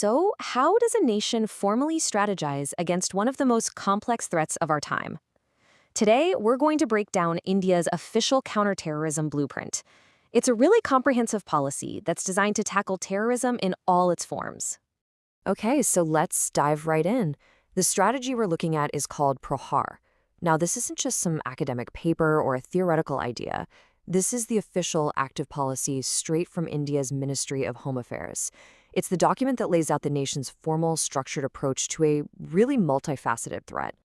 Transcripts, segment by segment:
So, how does a nation formally strategize against one of the most complex threats of our time? Today, we're going to break down India's official counterterrorism blueprint. It's a really comprehensive policy that's designed to tackle terrorism in all its forms. Okay, so let's dive right in. The strategy we're looking at is called PRAHAAR. Now, this isn't just some academic paper or a theoretical idea. This is the official active policy straight from India's Ministry of Home Affairs. It's the document that lays out the nation's formal, structured approach to a really multifaceted threat.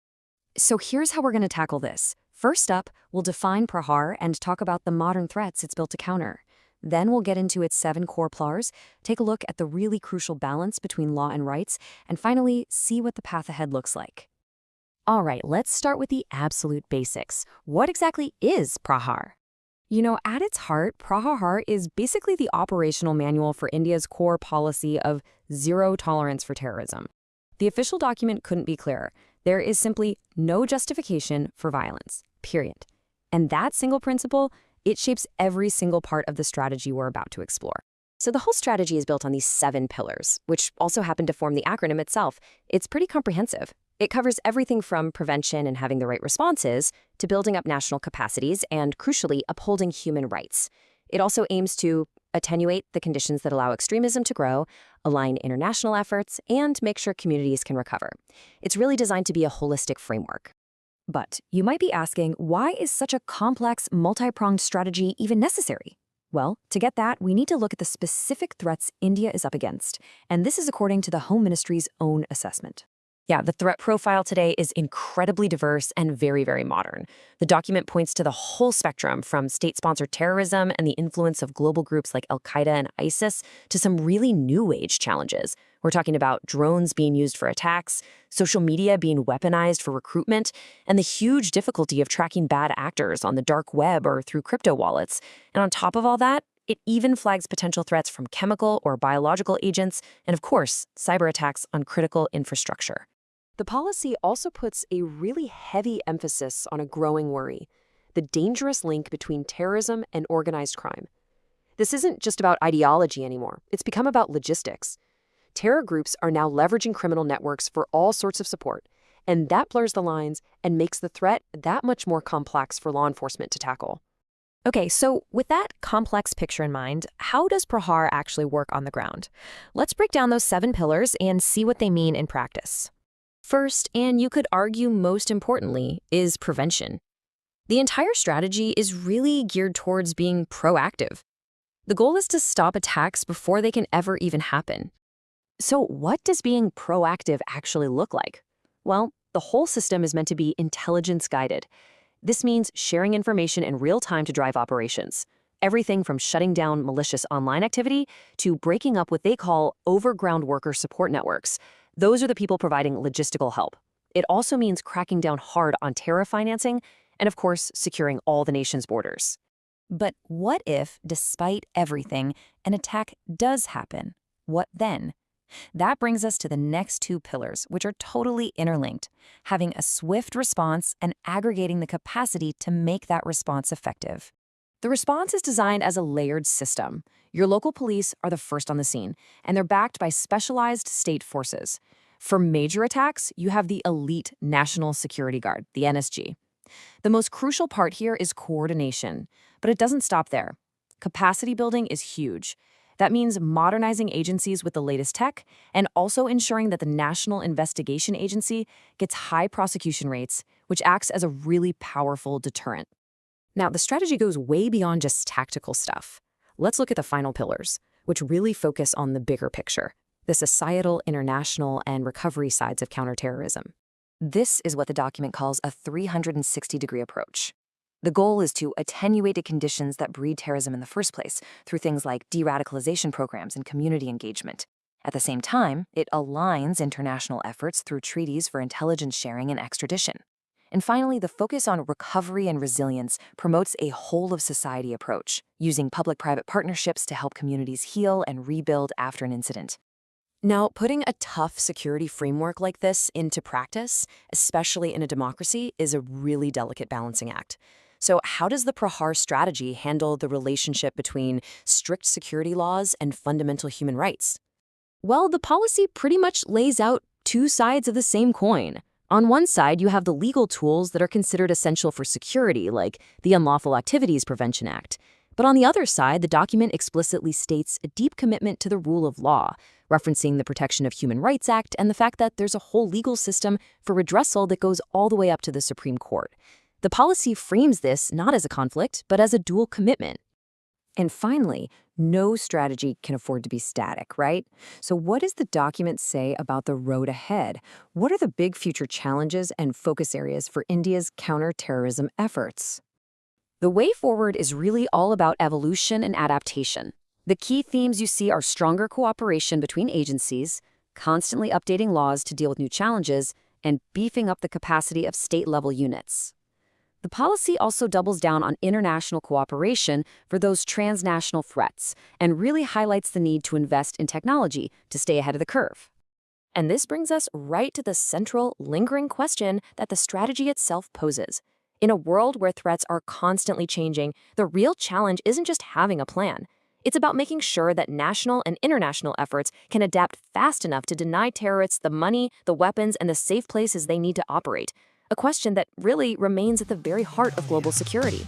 So here's how we're going to tackle this. First up, we'll define PRAHAAR and talk about the modern threats it's built to counter. Then we'll get into its 7 core pillars, take a look at the really crucial balance between law and rights, and finally, see what the path ahead looks like. All right, let's start with the absolute basics. What exactly is PRAHAAR? At its heart, PRAHAAR is basically the operational manual for India's core policy of zero tolerance for terrorism. The official document couldn't be clearer. There is simply no justification for violence, period. And that single principle, it shapes every single part of the strategy we're about to explore. So the whole strategy is built on these 7 pillars, which also happen to form the acronym itself. It's pretty comprehensive. It covers everything from prevention and having the right responses to building up national capacities and, crucially, upholding human rights. It also aims to attenuate the conditions that allow extremism to grow, align international efforts, and make sure communities can recover. It's really designed to be a holistic framework. But you might be asking, why is such a complex, multi-pronged strategy even necessary? Well, to get that, we need to look at the specific threats India is up against, and this is according to the Home Ministry's own assessment. Yeah, the threat profile today is incredibly diverse and very, very modern. The document points to the whole spectrum from state-sponsored terrorism and the influence of global groups like Al-Qaeda and ISIS to some really new-age challenges. We're talking about drones being used for attacks, social media being weaponized for recruitment, and the huge difficulty of tracking bad actors on the dark web or through crypto wallets. And on top of all that, it even flags potential threats from chemical or biological agents and, of course, cyber attacks on critical infrastructure. The policy also puts a really heavy emphasis on a growing worry: the dangerous link between terrorism and organized crime. This isn't just about ideology anymore. It's become about logistics. Terror groups are now leveraging criminal networks for all sorts of support, and that blurs the lines and makes the threat that much more complex for law enforcement to tackle. Okay, so with that complex picture in mind, how does PRAHAAR actually work on the ground? Let's break down those 7 pillars and see what they mean in practice. First, and you could argue most importantly, is prevention. The entire strategy is really geared towards being proactive. The goal is to stop attacks before they can ever even happen. So what does being proactive actually look like? Well, the whole system is meant to be intelligence-guided. This means sharing information in real time to drive operations. Everything from shutting down malicious online activity to breaking up what they call overground worker support networks. Those are the people providing logistical help. It also means cracking down hard on terror financing and, of course, securing all the nation's borders. But what if, despite everything, an attack does happen? What then? That brings us to the next 2 pillars, which are totally interlinked: having a swift response and aggregating the capacity to make that response effective. The response is designed as a layered system. Your local police are the first on the scene, and they're backed by specialized state forces. For major attacks, you have the elite National Security Guard, the NSG. The most crucial part here is coordination, but it doesn't stop there. Capacity building is huge. That means modernizing agencies with the latest tech and also ensuring that the National Investigation Agency gets high prosecution rates, which acts as a really powerful deterrent. Now, the strategy goes way beyond just tactical stuff. Let's look at the final pillars, which really focus on the bigger picture: the societal, international, and recovery sides of counterterrorism. This is what the document calls a 360-degree approach. The goal is to attenuate the conditions that breed terrorism in the first place through things like de-radicalization programs and community engagement. At the same time, it aligns international efforts through treaties for intelligence sharing and extradition. And finally, the focus on recovery and resilience promotes a whole-of-society approach, using public-private partnerships to help communities heal and rebuild after an incident. Now, putting a tough security framework like this into practice, especially in a democracy, is a really delicate balancing act. So how does the PRAHAAR strategy handle the relationship between strict security laws and fundamental human rights? Well, the policy pretty much lays out two sides of the same coin. On one side, you have the legal tools that are considered essential for security, like the Unlawful Activities Prevention Act. But on the other side, the document explicitly states a deep commitment to the rule of law, referencing the Protection of Human Rights Act and the fact that there's a whole legal system for redressal that goes all the way up to the Supreme Court. The policy frames this not as a conflict, but as a dual commitment. And finally, no strategy can afford to be static, right? So what does the document say about the road ahead? What are the big future challenges and focus areas for India's counter-terrorism efforts? The way forward is really all about evolution and adaptation. The key themes you see are stronger cooperation between agencies, constantly updating laws to deal with new challenges, and beefing up the capacity of state-level units. The policy also doubles down on international cooperation for those transnational threats and really highlights the need to invest in technology to stay ahead of the curve. And this brings us right to the central, lingering question that the strategy itself poses. In a world where threats are constantly changing, the real challenge isn't just having a plan. It's about making sure that national and international efforts can adapt fast enough to deny terrorists the money, the weapons, and the safe places they need to operate. A question that really remains at the very heart of global security.